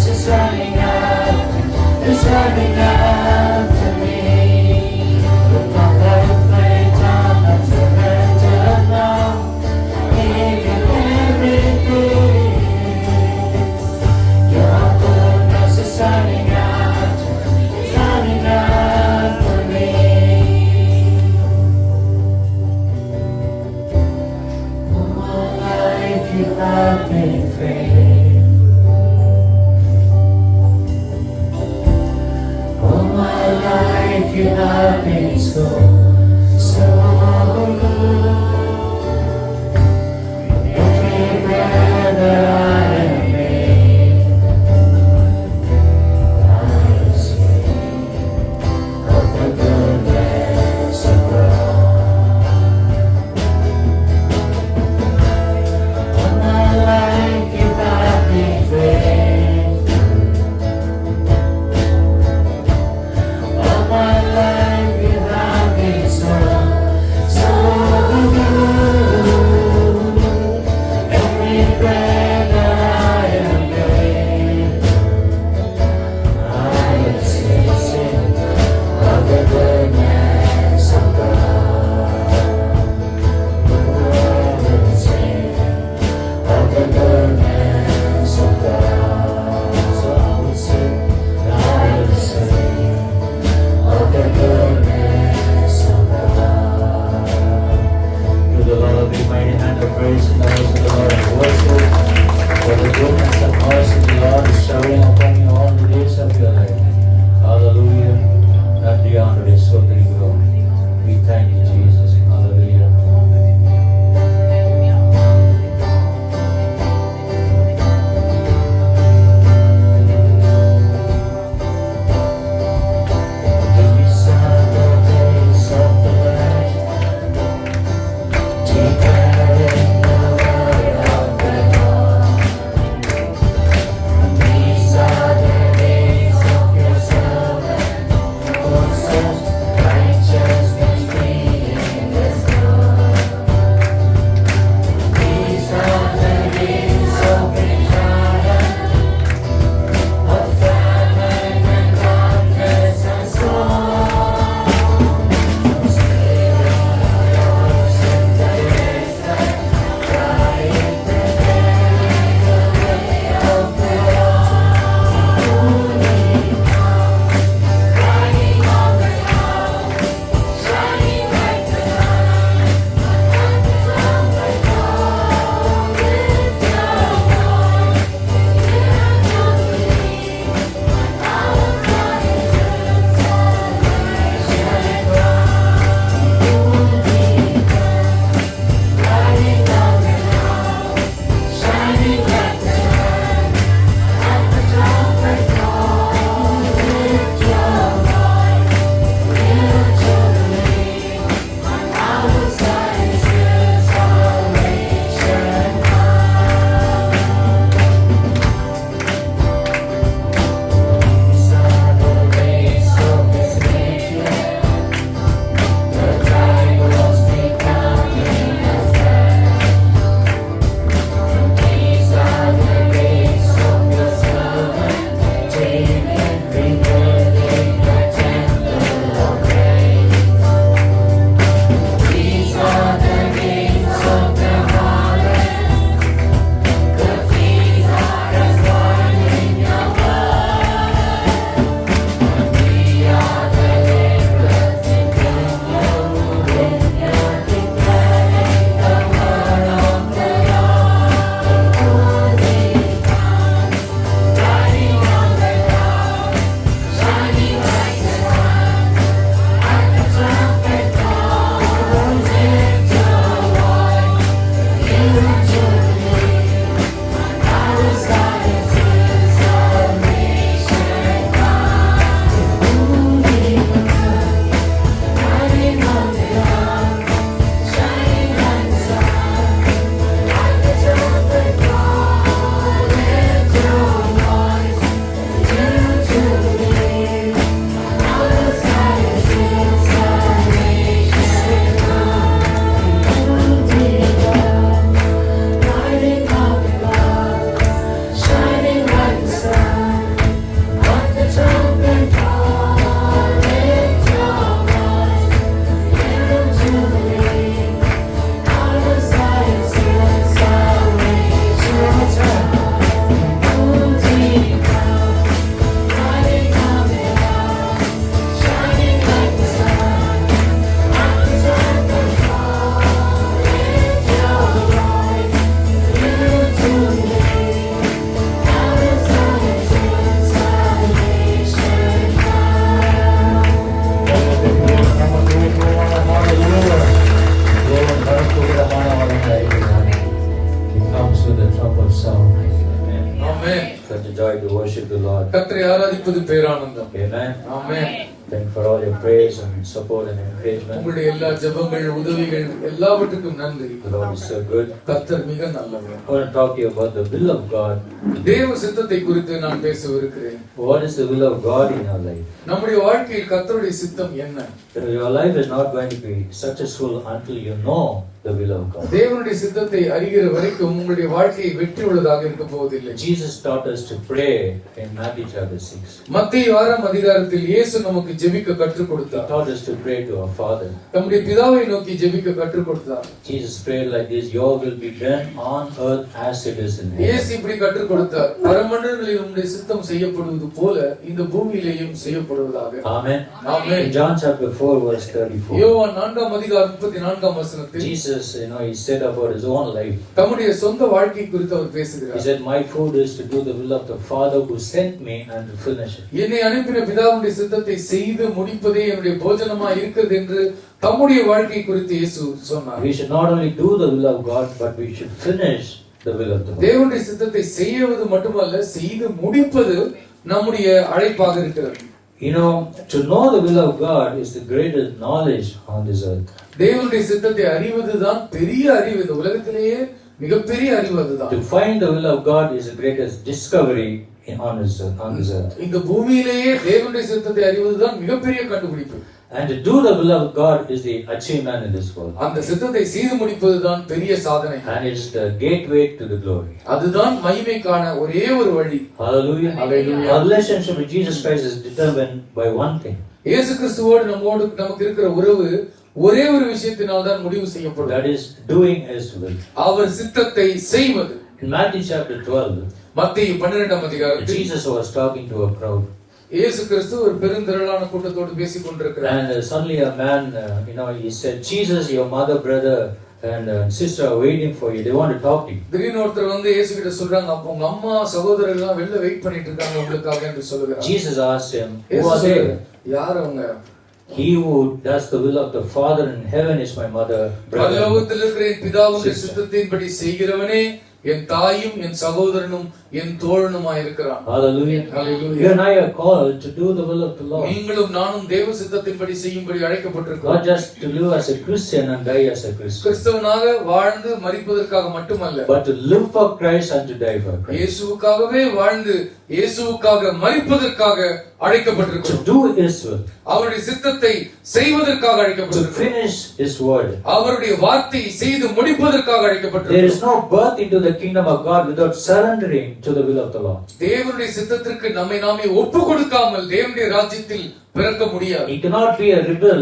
It's running after கர்த்தரை ஆராதிப்பது பேரானந்தம். Amen. Amen. Thank you for all your praise and support and encouragement. உங்களுடைய எல்லா ஜெபங்கள், உதவிகள் எல்லாவற்றுக்கும் நன்றி. The Lord is so good. கர்த்தர் மிக நல்லவர். I want to talk to you about the will of God. தேவ சித்தத்தை குறித்து நான் பேசவிருக்கிறேன். What is the will of God in our life? நம்முடைய வாழ்க்கையில் கர்த்தருடைய சித்தம் என்ன? Your life is not going to be successful until you know the will of God. தேவனுடைய சித்தத்தை அறிகிற வரைக்கும் உங்களுடைய வாழ்க்கை வெற்றி உள்ளதாக இருக்க போவதில்லை. Jesus taught us to pray in Matthew chapter 6. மத்தேயு 6ஆம் அதிகாரத்தில் இயேசு நமக்கு ஜெபிக்க கற்றுக் He கொடுத்தார். taught us to pray to our Father. நம்முடைய பிதாவை நோக்கி ஜெபிக்க கற்றுக் கொடுத்தார். Jesus prayed like this, your will be done on earth as it is in heaven. இயேசு இப்படி கற்றுக் கொடுத்தார். பரமண்டலங்களில் உம்முடைய சித்தம் செய்யப்படுவது போல இந்த பூமியிலேயும் செய்யப்படுவதாக. Amen. Amen. In John chapter 4 verse 34. யோவான் 4ஆம் அதிகாரம் 34ஆம் வசனத்தில் Jesus, he said about his own life. தம்முடைய சொந்த வாழ்க்கை குறித்து அவர் He பேசுகிறார். said, my food is to do the will of the Father who sent me and to finish it. என்னை அனுப்பின பிதாவுடைய சித்தத்தை செய்து முடிப்பதே என்னுடைய போஜனமாய் இருக்கிறது என்று தம்முடைய வாழ்க்கை குறித்து இயேசு சொன்னார். We should not only do the will of God, but we should finish the will of the Lord. தேவனுடைய சித்தத்தை செய்வது மட்டுமல்ல, செய்து முடிப்பது நம்முடைய அழைப்பாக இருக்கிறது. To know the will of God is the greatest knowledge on this earth. தேவனுடைய சித்தத்தை அறிவதுதான் பெரிய அறிவு. இந்த உலகத்திலேயே மிகப்பெரிய அறிவு அதுதான். To find the will of God is the greatest discovery on this earth. இந்த பூமியிலேயே தேவனுடைய சித்தத்தை அறிவதுதான் மிகப்பெரிய கண்டுபிடிப்பு. And to do the will of God is the achievement in this world. அந்த சித்தத்தை செய்து முடிப்பதுதான் பெரிய சாதனை. And it is the gateway to the glory. அதுதான் மகிமைக்கான ஒரே ஒரு வழி. Hallelujah. Hallelujah. Our relationship with Jesus Christ is determined by one thing. இயேசு கிறிஸ்துவோடு நமக்கு இருக்கிற உறவு ஒரே ஒரு விஷயத்தினால் தான் முடிவு செய்யப்படும். That is doing his will. அவர் சித்தத்தை செய்வது. In Matthew chapter 12, மத்தேயு 12ஆம் அதிகாரத்தில் Jesus was talking to a crowd. இயேசு கிறிஸ்து ஒரு பெருந்திரளான கூட்டத்தோடு பேசிக் கொண்டிருக்கிறார். And suddenly a man, he said, Jesus, your mother, brother and sister are waiting for you. They want to talk to you. திடீர்னு ஒருத்தர் வந்து இயேசு கிட்ட சொல்றாங்க, அப்ப உங்க அம்மா சகோதரர்கள் எல்லாம் வெளில வெயிட் பண்ணிட்டு இருக்காங்க உங்களுக்காக என்று சொல்லுகிறார். Jesus asked him, who are they? யார் அவங்க? He who does the will of the Father in heaven is my mother, brother. பரலோகத்தில் இருக்கிற என் பிதாவுடைய சித்தத்தின்படி செய்கிறவனே என் தாயும் என் சகோதரனும் என் தோழனுமாய் இருக்கிறான். Hallelujah. Hallelujah. You and I are called to do the will of the Lord. நீங்களும் நானும் தேவ சித்தத்தின்படி செய்யும்படி அழைக்கப்பட்டிருக்கிறோம். Not just to live as a Christian and die as a Christian. கிறிஸ்தவனாக வாழ்ந்து மரிப்பதற்காக மட்டுமல்ல, but to live for Christ and to die for Christ. இயேசுவுக்காகவே வாழ்ந்து இயேசுவுக்காக மரிப்பதற்காக அழைக்கப்பட்டிருக்கிறோம். To do his will. அவருடைய சித்தத்தை செய்வதற்காக To அழைக்கப்பட்டிருக்கிறோம். finish his word. அவருடைய வார்த்தை செய்து முடிப்பதற்காக There அழைக்கப்பட்டிருக்கிறோம். is no birth into the kingdom of God without surrendering to the will of the Lord. தேவனுடைய சித்தத்திற்கு நம்மை நாமே ஒப்பு கொடுக்காமல் தேவனுடைய ராஜ்யத்தில் பிறக்க முடியாது. He cannot be a rebel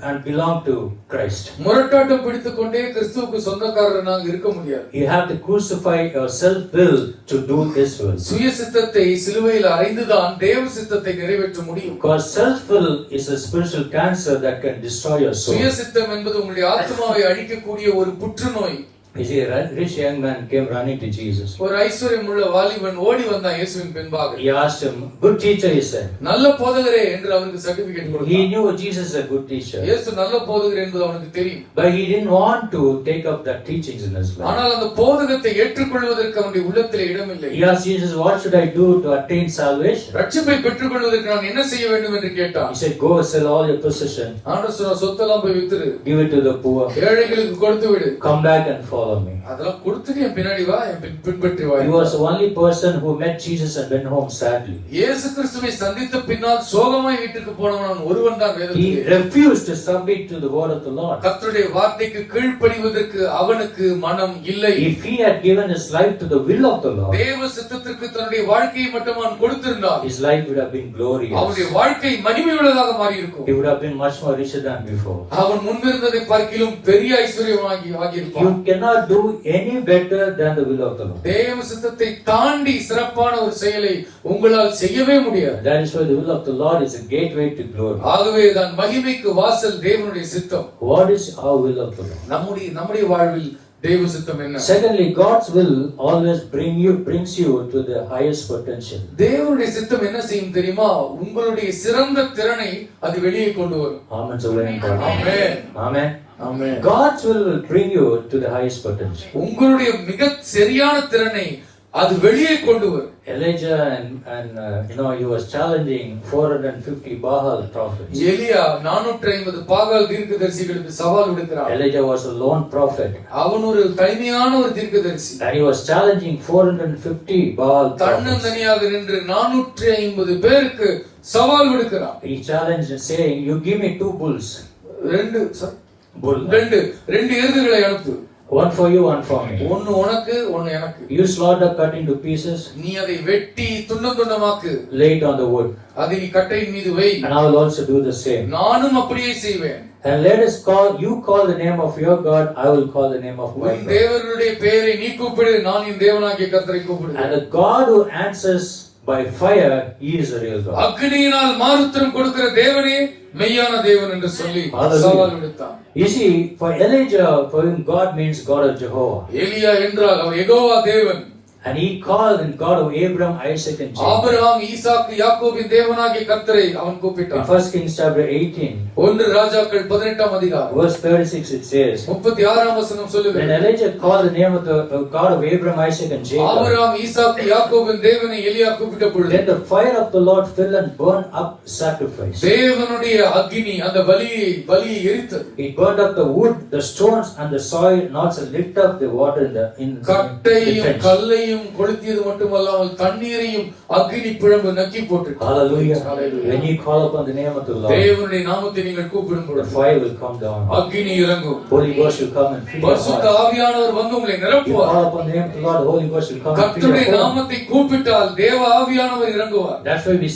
and belong to Christ. முரட்டாட்டம் பிடித்துக் கொண்டே கிறிஸ்துவுக்கு சொந்தக்காரனாக இருக்க முடியாது. You have to crucify your self-will to do his will. சுய சித்தத்தை சிலுவையில் அறைந்துதான் தேவ சித்தத்தை நிறைவேற்ற முடியும். Because self-will is a spiritual cancer that can destroy your soul. சுய சித்தம் என்பது உங்களுடைய ஆத்மாவை அழிக்கக்கூடிய ஒரு புற்றுநோய். You see, a rich young man came running to Jesus. ஒரு ஐஸ்வர்யமுள்ள வாலிபன் ஓடி வந்தான் இயேசுவின் பின்பாக. He asked him, good teacher, he said. நல்ல போதகரே என்று அவருக்கு சர்டிபிகேட் கொடுத்தான். He knew Jesus is a good teacher. இயேசு நல்ல போதகர் என்பது அவனுக்கு தெரியும். But he didn't want to take up that teachings in his life. ஆனால் அந்த போதகத்தை ஏற்றுக்கொள்வதற்கு அவனுடைய உள்ளத்திலே இடமில்லை. He asked Jesus, what should I do to attain salvation? ரட்சிப்பை பெற்றுக்கொள்வதற்கு நான் என்ன செய்ய வேண்டும் என்று கேட்டான். He said, go sell all your possessions. ஆண்டவர் சொன்னார், சொத்தெல்லாம் போய் வித்துரு, Give it to the poor. ஏழைகளுக்கு கொடுத்து விடு. Come back and follow me. அதெல்லாம் கொடுத்துட்டு என் பின்னாடி வா, என் பின்பற்றி வா. He was the only person who met Jesus and went home sadly. இயேசு கிறிஸ்துவை சந்தித்த பின்னால் சோகமாய் வீட்டுக்கு போனவன் ஒருவன் தான் He வேதத்திலே. refused to submit to the word of the Lord. கர்த்தருடைய வார்த்தைக்கு கீழ்ப்படிவதற்கு அவனுக்கு மனம் இல்லை. If he had given his life to the will of the Lord, தேவ சித்தத்திற்கு தன்னுடைய வாழ்க்கையை மட்டும் அவன் கொடுத்திருந்தால் his life would have been glorious. அவனுடைய வாழ்க்கை மகிமையுள்ளதாக மாறி இருக்கும். He would have been much more richer than before. அவன் முன்பிருந்ததை பார்க்கிலும் பெரிய ஐஸ்வர்யமாகி ஆகியிருப்பான். You cannot do any better than the will of the Lord. தேவ சித்தத்தை தாண்டி சிறப்பான ஒரு செயலை உங்களால் செய்யவே முடியாது. That is why the will of the Lord is a gateway to glory. ஆகவே தான் மகிமைக்கு வாசல் தேவனுடைய சித்தம். What is our will of the Lord? நம்முடைய வாழ்வில் தேவ சித்தம் என்ன? Secondly, God's will always brings you to the highest potential. தேவனுடைய சித்தம் என்ன செய்யும் தெரியுமா? உங்களுடைய சிறந்த திறனை அது வெளியே கொண்டு வரும். Amen. Amen. Amen. Amen. God's will bring you to the highest potential. உங்களுடைய மிக சரியான திறனை அது வெளியே கொண்டு வரும். Elijah and he was challenging 450 Baal prophets. எலியா 450 பாகால் தீர்க்கதரிசிகளுக்கு சவால் விடுக்கிறார். Elijah was a lone prophet. அவன் ஒரு தனிமையான ஒரு தீர்க்கதரிசி. And he was challenging 450 Baal prophets. தன்னந்தனியாக நின்று 450 பேருக்கு சவால் விடுக்கிறார். He challenged saying, "You give me 2 bulls." ரெண்டு எருதுகளை அனுப்பு. One for you, one for me. ஒன்னு உனக்கு, ஒன்னு எனக்கு. You slaughter, cut into pieces. நீ அதை வெட்டி துண்டம் துண்டமாக்கு. Lay it on the wood. அதை நீ கட்டையின் மீது வை. And I will also do the same. நானும் அப்படியே செய்வேன். And let us you call the name of your God, I will call the name of my God. தேவனுடைய பெயரை நீ கூப்பிடு, நான் என் தேவனாகிய கர்த்தரை கூப்பிடுவேன். And the God who answers by fire, he is the real God. அக்னியினால் மாறுத்தரம் கொடுக்கிற தேவனே மெய்யான தேவன் என்று சொல்லி சவால் விடுத்தான். You see, for Elijah, for him God means God of Jehovah. எலியா என்றால் அவர் யெகோவா தேவன். And he called in God of Abraham, Isaac and Jacob. Abraham, Isaac, யாக்கோபின் தேவனாகிய கர்த்தரை அவன் கூப்பிட்டான். In 1 Kings chapter 18, 1 ராஜாக்கள் 18ஆம் அதிகாரம் verse 36 it says, 36ஆம் வசனம் சொல்லுகிறது. when Elijah called the name of the God of Abraham, Isaac and Jacob, Abraham, Isaac, யாக்கோபின் தேவனை எலியா கூப்பிட்ட பொழுது, then the fire of the Lord fell and burned up sacrifice. தேவனுடைய அக்கினி அந்த பலியை எரித்தது. It burned up the wood, the stones and the soil, and also lit up the water in கட்டையும் கல்லையும் கொளுத்தியது மட்டுமல்லாமல் தண்ணீரையும் அக்கினி பிழம்பு நக்கி போட்டுது. Hallelujah. When you call upon the name of the Lord, தேவனுடைய நாமத்தை நீங்கள் கூப்பிடும் பொழுது the fire will come down. அக்கினி இறங்கும். Holy Ghost will come and fill your பரிசுத்த heart. ஆவியானவர் வந்து உங்களை You நிரப்புவார். call upon the name of the Lord, the Holy Ghost will come and fill கர்த்தருடைய your heart. நாமத்தை கூப்பிட்டால் தேவ ஆவியானவர் இறங்குவார். That's why we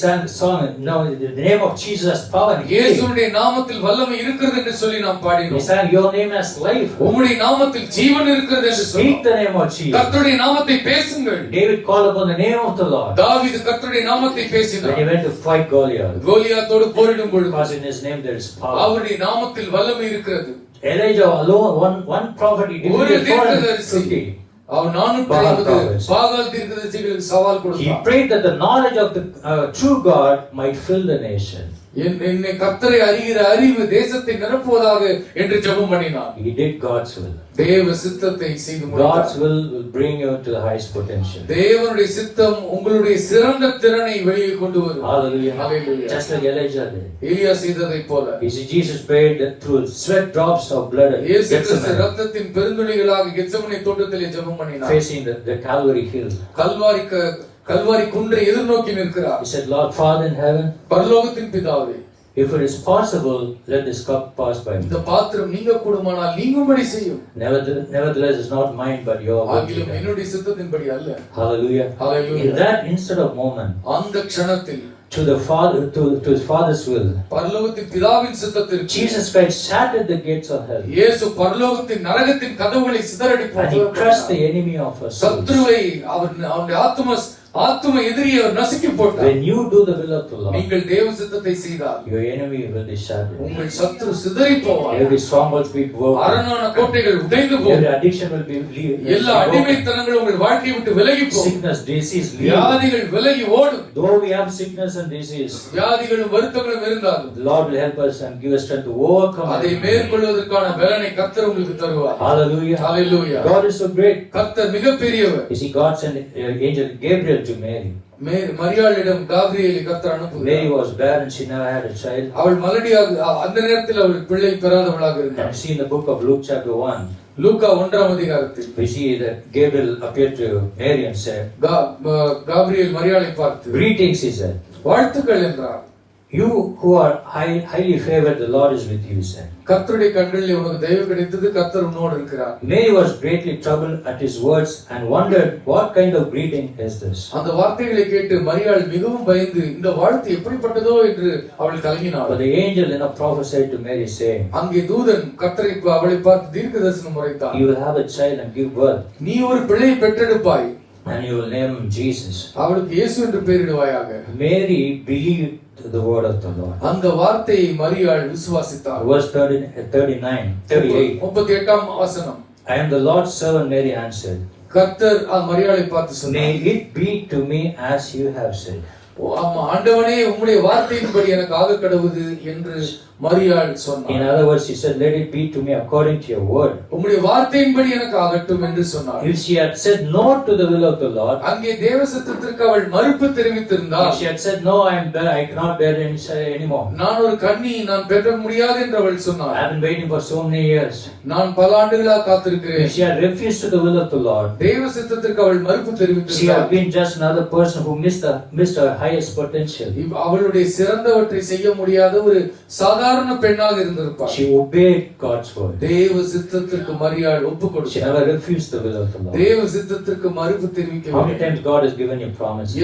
sang the song, the name of Jesus has power and healing. இயேசுவின் நாமத்தில் வல்லமை இருக்கிறது என்று சொல்லி நாம் We பாடினோம். sang your name has life. உம்முடைய நாமத்தில் ஜீவன் இருக்கிறது என்று Speak சொன்னோம். the name of Jesus. கர்த்தருடைய நாமத்தை பேசுங்கள். David called upon the name of the Lord தாவீது கர்த்தருடைய நாமத்தை when பேசினார். he went to fight Goliath. கோலியாத்தோடு போரிடும் பொழுது Because in his name there is power. அவருடைய நாமத்தில் வல்லமை இருக்கிறது. Elijah alone, one prophet, he ஒரு defeated தீர்க்கதரிசி 450. அவர் 450 பாகால் தீர்க்கதரிசிகளுக்கு சவால் He கொடுத்தார். prayed that the knowledge of the true God might fill the nation. என்னை கர்த்தரை அறிகிற அறிவு தேசத்தை நிரப்புவதாக என்று ஜெபம் பண்ணினார். He did God's will. தேவ சித்தத்தை செய்து God's முடித்தார். will bring you to the highest potential. தேவனுடைய சித்தம் உங்களுடைய சிறந்த திறனை வெளியே கொண்டு வரும். Hallelujah. Hallelujah. Just like Elijah did. எலியா செய்ததைப் போல You see, Jesus prayed that through sweat drops of blood at இயேசு கிறிஸ்து Gethsemane, இரத்தத்தின் பெருந்துளிகளாக கெத்செமனே தோட்டத்திலே ஜெபம் பண்ணினார். facing the Calvary hill. Kalvari குன்றை எதிர்நோக்கி நிற்கிறார். He said, Lord, Father in heaven, பரலோகத்தின் பிதாவே, if it is possible, let this cup pass by me. இந்த பாத்திரம் நீங்க கூடுமானால் நீங்கும்படி செய்யும். Nevertheless, it's not mine, but your will. ஆகிலும் என்னுடைய சித்தத்தின்படி அல்ல. Hallelujah. Hallelujah. In that instant of moment, அந்த க்ஷணத்தில் to the Father, to his Father's will, பரலோகத்தின் பிதாவின் சித்தத்திற்கு Jesus Christ shattered the gates of hell. இயேசு பரலோகத்தின் நரகத்தின் கதவுகளை சிதறடி And he crushed the enemy of us. சத்ருவை அவருடைய ஆத்தும எதிரியை அவர் நசுக்கி போட்டார். When you do the will of the Lord, நீங்கள் தேவ சித்தத்தை செய்தால் your enemy will be shattered. உங்கள் சத்ரு சிதறி போவார். Every stronghold will be broken. அரணான கோட்டைகள் உடைந்து போகும். Every addiction will be எல்லா அடிமைத்தனங்களும் உங்கள் வாழ்க்கையை விட்டு விலகி போகும். Sickness, disease, வியாதிகள் விலகி ஓடும். though we have sickness and disease, வியாதிகளும் வருத்தங்களும் இருந்தாலும் the Lord will help us and give us strength to overcome. அதை மேற்கொள்வதற்கான பலனை கர்த்தர் உங்களுக்கு தருவார். Hallelujah. Hallelujah. God is so great. கர்த்தர் மிகப்பெரியவர். You see, God sent angel Gabriel to Mary. மரியாளிடம் காபிரியேலை கர்த்தர் அனுப்புகிறார். Mary was barren, she never had a child. அவள் மலடியாக அந்த நேரத்தில் அவள் பிள்ளை பெறாதவளாக இருந்தாள். And see in the book of Luke chapter 1, லூக்கா 1ஆம் அதிகாரத்தில் we see that Gabriel appeared to Mary and said, Gabriel மரியாளை பார்த்து greetings, he said. வாழ்த்துக்கள் என்றார். You who are highly favored, the Lord is with you, he said. கர்த்தருடைய கண்களில் உனக்கு தயவு கிடைத்தது, கர்த்தர் உன்னோடு இருக்கிறார். Mary was greatly troubled at his words and wondered what kind of greeting is this. அந்த வார்த்தைகளை கேட்டு மரியாள் மிகவும் பயந்து இந்த வாழ்த்து எப்படிப்பட்டதோ என்று அவள் கலங்கினாள். But the angel prophesied to Mary saying, அங்கே தூதன் கர்த்தரை அவளை பார்த்து தீர்க்கதரிசனம் உரைத்தான். you will have a child and give birth, நீ ஒரு பிள்ளையை பெற்றெடுப்பாய், and you will name him Jesus. அவளுக்கு இயேசு என்று பெயரிடுவாயாக. Mary believed the word of the Lord. அந்த வார்த்தையை மரியாள் விசுவாசித்தாள். Verse 38. வசனம். I am the Lord's servant, Mary answered. கர்த்தர் மரியாளை பார்த்து சொன்னார், may it be to me as you have said. ஆமா, ஆண்டவனே உம்முடைய வார்த்தையின்படி எனக்கு ஆக கடவுது என்று மரியாள் In சொன்னார். other words, she said, let it be to me according to your word. உம்முடைய வார்த்தையின்படி எனக்கு ஆகட்டும் என்று சொன்னார். If she had said no to the will of the Lord, அங்கே தேவ சித்தத்திற்கு அவள் மறுப்பு தெரிவித்திருந்தால், if she had said no, I cannot bear anymore. நான் ஒரு கன்னி, நான் பெற முடியாது என்று அவள் சொன்னார். I have been waiting for so many years. நான் பல ஆண்டுகளாக காத்திருக்கிறேன். If she had refused to the will of the Lord, தேவ சித்தத்திற்கு அவள் மறுப்பு she தெரிவித்திருந்தால், had been just another person who missed her highest potential. அவளுடைய சிறந்தவற்றை செய்ய முடியாத ஒரு சாதாரண பெண்ணாக இருந்திருப்பாள். She obeyed God's word. தேவ சித்தத்திற்கு மரியாள் ஒப்பு She கொடுத்தாள். never refused the will of the Lord. தேவ சித்தத்திற்கு மறுப்பு How many தெரிவிக்கவில்லை. times God has given you promises,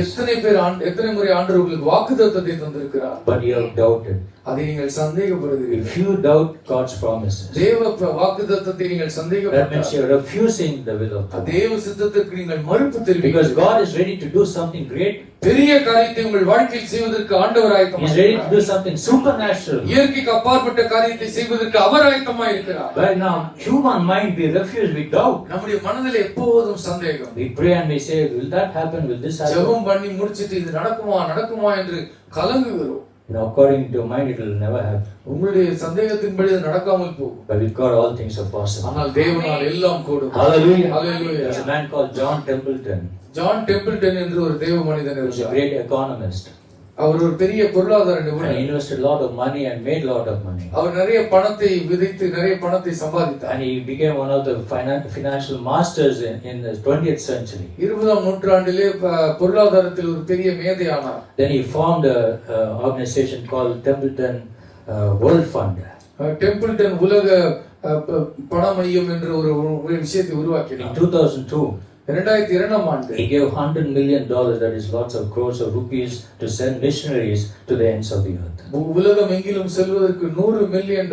எத்தனை முறை ஆண்டவர் உங்களுக்கு வாக்குத்தத்தத்தை தந்திருக்கிறார். but you have doubted. அதை நீங்கள் சந்தேகப்படுகிறீர்கள். If you doubt God's promises, தேவ வாக்குத்தத்தத்தை நீங்கள் that means சந்தேகப்பட்டால், you are refusing the will of the Lord. தேவ சித்தத்திற்கு நீங்கள் மறுப்பு Because தெரிவிக்கிறீர்கள். God is ready to do something great. பெரிய காரியத்தை உங்கள் வாழ்க்கையில் செய்வதற்கு ஆண்டவர் He is ready to ஆயத்தமாயிருக்கிறார். do something supernatural. இயற்கைக்கு அப்பாற்பட்ட காரியத்தை செய்வதற்கு அவர் ஆயத்தமாயிருக்கிறார். But now, human mind, we refuse, we doubt. நம்முடைய மனதில் எப்போதும் சந்தேகம். We pray and we say, will that happen? Will this happen? ஜெபம் பண்ணி முடிச்சிட்டு இது நடக்குமா என்று கலங்குகிறோம். According to your mind, it will never happen. உங்களுடைய சந்தேகத்தின்படி அது நடக்காமல் போகும். But with God, all things are possible. ஆனால் தேவனால் எல்லாம் கூடும். Hallelujah. Hallelujah. There's a man called John Templeton. John Templeton என்று ஒரு தேவ மனிதன் He was a இருந்தார். great economist. அவர் ஒரு பெரிய பொருளாதார And he நிபுணர். invested a lot of money and made a lot of money. அவர் நிறைய பணத்தை விதைத்து நிறைய பணத்தை சம்பாதித்தார். And he became one of the financial masters in the 20th century. 20ஆம் நூற்றாண்டிலே பொருளாதாரத்தில் ஒரு பெரிய மேதையானார். Then he formed a organization called Templeton World Fund. Templeton உலக பண மையம் என்ற ஒரு விஷயத்தை In உருவாக்கினார். 2002, 2002ஆம் ஆண்டு he gave $100 million, that is lots of crores of rupees, to send missionaries to the ends of the earth. உலகம் எங்கிலும் செல்வதற்கு $100 மில்லியன்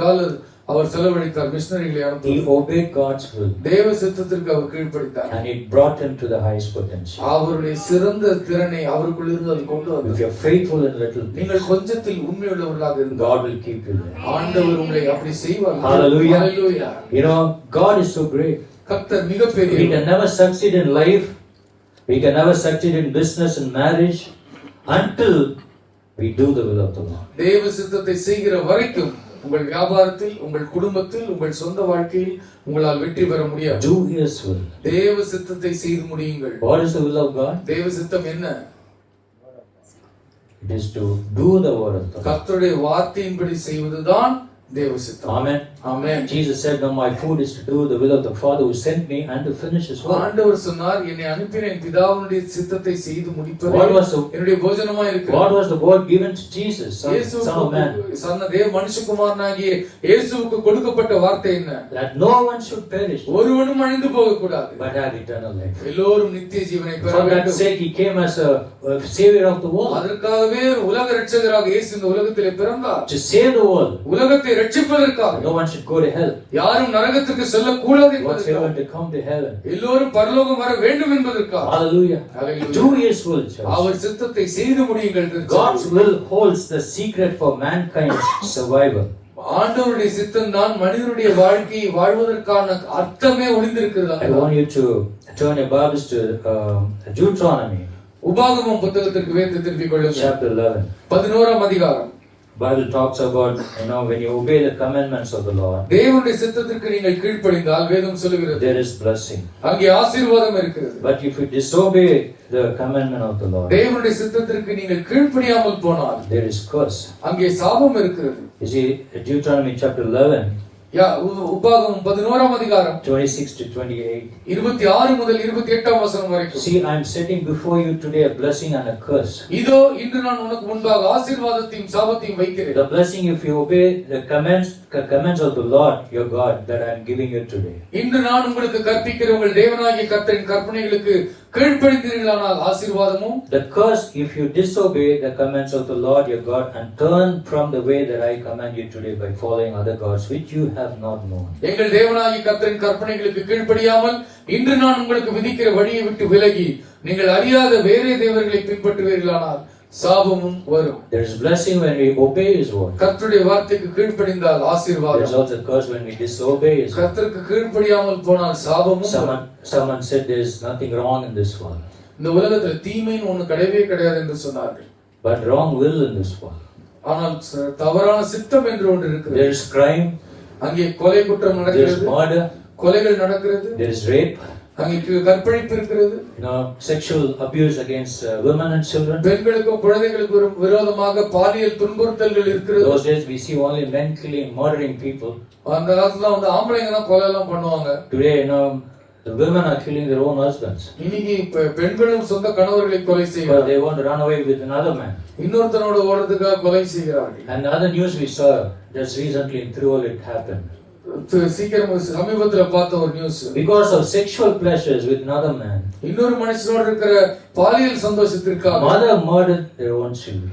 அவர் செலவழித்தார் மிஷனரிகளை He அனுப்ப. obeyed God's will தேவ சித்தத்திற்கு அவர் கீழ்ப்படித்தார். and it brought him to the highest potential. அவருடைய சிறந்த திறனை அவருக்குள் இருந்து அது கொண்டு If வந்தது. you're faithful in little things, நீங்கள் கொஞ்சத்தில் உண்மையுள்ளவர்களாக இருந்தால் God will keep you there. ஆண்டவர் உங்களை அப்படி செய்வார். Hallelujah. Hallelujah. You know, God is so great. கர்த்தர் We மிகப்பெரியவர். can never succeed in life, we can never succeed in business and marriage until we do the will of the Lord. தேவ சித்தத்தை செய்கிற வரைக்கும் உங்கள் வியாபாரத்தில், உங்கள் குடும்பத்தில், உங்கள் சொந்த வாழ்க்கையில் உங்களால் வெற்றி பெற முடியாது. Do His will. தேவ சித்தத்தை செய்து முடியுங்கள். What is the will of God? தேவ சித்தம் என்ன? It is to do the word of the Lord. கர்த்தருடைய வார்த்தையின்படி செய்வதுதான் தேவ சித்தம். Amen. Amen. Jesus said, "No, my food is to do the will of the Father who sent me and to finish His work." ஆண்டவர் சொன்னார், என்னை அனுப்பின என் பிதாவினுடைய சித்தத்தை செய்து முடிப்பதே What was the என்னுடைய போஜனமாய் What இருக்கிறது. was the word given to Jesus, Son of Man? சொன்ன மனுஷகுமாரனாகிய இயேசுவுக்கு கொடுக்கப்பட்ட வார்த்தை என்ன? That no one should perish, ஒருவனும் அழிந்து போக கூடாது, but have eternal life. எல்லோரும் நித்திய ஜீவனை பெற For that வேண்டும். sake, He came as a savior of the world, அதற்காகவே உலக இரட்சகராக இயேசு இந்த உலகத்திலே பிறந்தார். to save the world. உலகத்தை இரட்சிப்பதற்காக. No one should go to hell. யாரும் நரகத்துக்கு செல்ல கூடாது He wants என்பதற்காக. everyone to come to heaven. எல்லோரும் பரலோகம் வர வேண்டும் என்பதற்காக. Hallelujah. Hallelujah. Do His will, church. அவர் சித்தத்தை செய்து முடியுங்கள். God's will holds the secret for mankind's survival. ஆண்டவருடைய சித்தம் தான் மனிதனுடைய வாழ்க்கையை வாழ்வதற்கான அர்த்தமே ஒளிந்திருக்கிறது. I want you to turn your Bibles to Deuteronomy, உபாகமம் புத்தகத்திற்கு வேந்து திருப்பிக் கொள்ளுங்கள். chapter 11. 11ஆம் அதிகாரம். Bible talks about, when you obey the commandments of the Lord, தேவனுடைய சித்தத்திற்கு நீங்கள் கீழ்ப்படிந்தால் வேதம் சொல்லுகிறது there is blessing. அங்கே ஆசீர்வாதம் இருக்கிறது. But if you disobey the commandment of the Lord, தேவனுடைய சித்தத்திற்கு நீங்கள் கீழ்ப்படியாமல் போனால் there is curse. அங்கே சாபம் இருக்கிறது. You see, Deuteronomy chapter 11, உபாகமம் 11ஆம் அதிகாரம் 26 to 28. 26 முதல் 28ஆம் வசனம் வரைக்கும். See, I am setting before you today a blessing and a curse. இதோ இன்று நான் உனக்கு முன்பாக ஆசீர்வாதத்தையும் சாபத்தையும் வைக்கிறேன். The blessing if you obey the commands of the Lord your God that I am giving you today. இன்று நான் உங்களுக்கு கற்பிக்கிற உங்கள் தேவனாகிய கர்த்தரின் கற்பனைகளுக்கு கீழ்ப்படிந்தீர்களானால் ஆசீர்வாதமும். The curse if you disobey the commands of the Lord your God and turn from the way that I command you today by following other gods which you have not known. எங்கள் தேவனாகிய கர்த்தரின் கற்பனைகளுக்கு கீழ்ப்படியாமல் இன்று நான் உங்களுக்கு விதிக்கிற வழியை விட்டு விலகி நீங்கள் அறியாத வேறே தேவர்களை பின்பற்றுவீர்களானால் சாபமும் வரும். There is blessing when we obey His word. கர்த்தருடைய வார்த்தைக்கு கீழ்ப்படிந்தால் There is ஆசீர்வாதம். also a curse when we disobey His word. கர்த்தருக்கு கீழ்ப்படியாமல் போனால் சாபமும் வரும். Someone said there is nothing wrong in this world. இந்த உலகத்துல தீமைன்னு ஒண்ணு கிடையவே கிடையாது என்று சொன்னார்கள். but wrong will in this world. ஆனால் தவறான சித்தம் என்று ஒன்று இருக்கிறது. There is crime, அங்கே கொலை குற்றம் there is நடக்கிறது, murder, கொலைகள் நடக்கிறது, there is rape, அங்கே கற்பழிப்பு இருக்கிறது, sexual abuse against women and children. பெண்களுக்கும் குழந்தைகளுக்கும் விரோதமாக பாலியல் துன்புறுத்தல்கள் இருக்கிறது. Those days we see only men killing, murdering people. அந்த காலத்துல வந்து ஆம்பளைங்க தான் கொலை எல்லாம் பண்ணுவாங்க. Today, the women are killing their own husbands. இன்னைக்கு பெண்களும் சொந்த கணவர்களை கொலை Because செய்கிறார்கள். they want to run away with another man. இன்னொருத்தனோட ஓடுறதுக்காக கொலை செய்கிறார்கள். And the other news we saw just recently in Thiruvallur it happened. சீக்கிரம் சமீபத்துல பார்த்த ஒரு news. Because of sexual pleasures with another man, இன்னொரு மனுஷனோட இருக்கிற பாலியல் சந்தோஷத்திற்காக mother murdered their own children.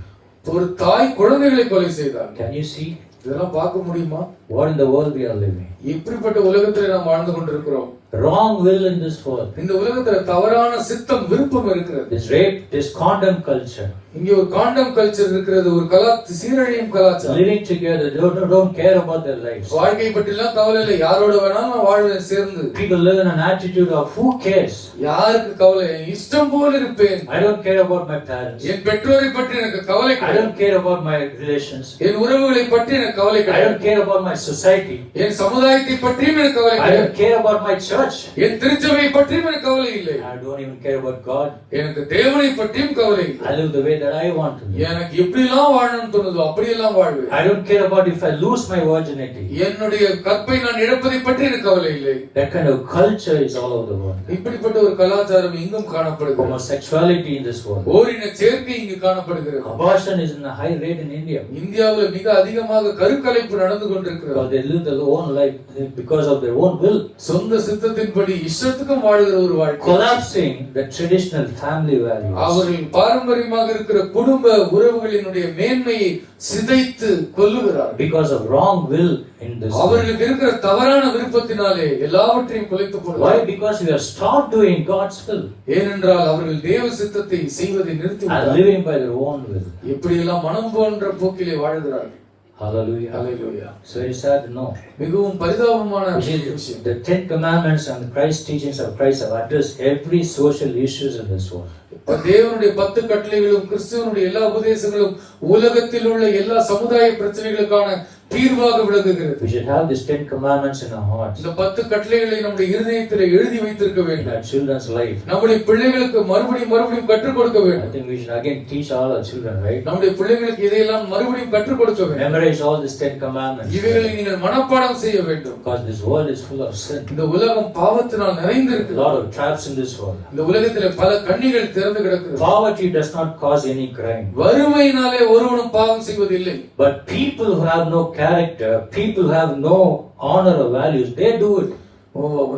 ஒரு தாய் குழந்தைகளை கொலை செய்தார். Can you see இதெல்லாம் பார்க்க முடியுமா? what in the world we are living? இப்படிப்பட்ட உலகத்துல நாம் வாழ்ந்து கொண்டிருக்கிறோம். Wrong will in this world. இந்த உலகத்துல தவறான சித்தம் விருப்பம் இருக்கிறது. This rape, this condom culture. இங்க ஒரு காண்டம் கல்ச்சர் இருக்கிறது, ஒரு சீரழியும் கலாச்சாரம். Living together, they don't care about their lives. வாழ்க்கை பற்றிலாம் கவலை இல்லை, யாரோட வேணாலும் நான் வாழ்வேன் சேர்ந்து. People live in an attitude of who cares? யாருக்கு கவலை, இஷ்டம் போல இருப்பேன். I don't care about my parents. என் பெற்றோரை பற்றி எனக்கு கவலை I கிடையாது. don't care about my relations. என் உறவுகளை பற்றி எனக்கு கவலை I கிடையாது. don't care about my society. என் சமுதாயத்தை பற்றியும் எனக்கு கவலை I கிடையாது. don't care about my church. என் திருச்சபையை பற்றியும் எனக்கு கவலை இல்லை. I don't even care about God. எனக்கு தேவனை பற்றியும் கவலை இல்லை. I live the way that I want to live. எனக்கு எப்படிலாம் வாழணும்னு தோணுதோ அப்படியெல்லாம் வாழ்வேன். I don't care about if I lose my virginity. என்னுடைய கற்பை நான் இழப்பதை பற்றி எனக்கு கவலை இல்லை. That kind of culture is all over the world. இப்படிப்பட்ட ஒரு கலாச்சாரம் இங்கும் காணப்படுகிறது. Homosexuality in this world. ஓரின சேர்க்கை இங்கு காணப்படுகிறது. Abortion is in a high rate in India. இந்தியாவில் மிக அதிகமாக கருக்கலைப்பு நடந்து கொண்டிருக்கிறது. Because they live their own life because of their own will. சொந்த சித்தத்தின்படி இஷ்டத்துக்கும் வாழ்கிற ஒரு வாழ்க்கை. Collapsing the traditional family values. அவர்கள் பாரம்பரியமாக இருக்கிற குடும்ப உறவுகளினுடைய மேன்மையை சிதைத்து கொல்லுகிறார். Because of wrong will in this. அவர்களுக்கு இருக்கிற தவறான விருப்பத்தினாலே எல்லாவற்றையும் குலைத்து போடுகிறார். Why? Because we have stopped doing God's will. ஏனென்றால் அவர்கள் தேவ சித்தத்தை செய்வதை And நிறுத்திவிட்டார்கள். living by their own will. எப்படியெல்லாம் மனம் போன்ற போக்கிலே வாழ்கிறார்கள். Hallelujah. Hallelujah. It's very sad to know. மிகவும் பரிதாபமான விஷயம். The 10 commandments and the Christ teachings of Christ have addressed every social issues in this world. தேவனுடைய 10 கட்டளைகளும் கிறிஸ்துவனுடைய எல்லா உபதேசங்களும் உலகத்தில் உள்ள எல்லா சமுதாய பிரச்சனைகளுக்கான தீர்வாக விளங்குகிறது. We should have these 10 commandments in our hearts. இந்த 10 கட்டளைகளை நம்முடைய இருதயத்தில் எழுதி வைத்திருக்க In வேண்டும். our children's life. நம்முடைய பிள்ளைகளுக்கு மறுபடியும் கற்றுக் கொடுக்க I வேண்டும். think we should again teach all our children, right? நம்முடைய பிள்ளைகளுக்கு இதையெல்லாம் மறுபடியும் கற்றுக் கொடுக்க வேண்டும். Memorize all these 10 commandments. இவைகளை நீங்கள் மனப்பாடம் செய்ய வேண்டும். Because this world is full of sin. இந்த உலகம் பாவத்தினால் A நிறைந்திருக்கிறது. lot of traps in this world. இந்த உலகத்திலே பல கண்ணிகள் திறந்து கிடக்கிறது. Poverty does not cause any crime. வறுமையினாலே ஒருவனும் பாவம் செய்வதில்லை. But people who have no character, people who have no honor or values, they do it.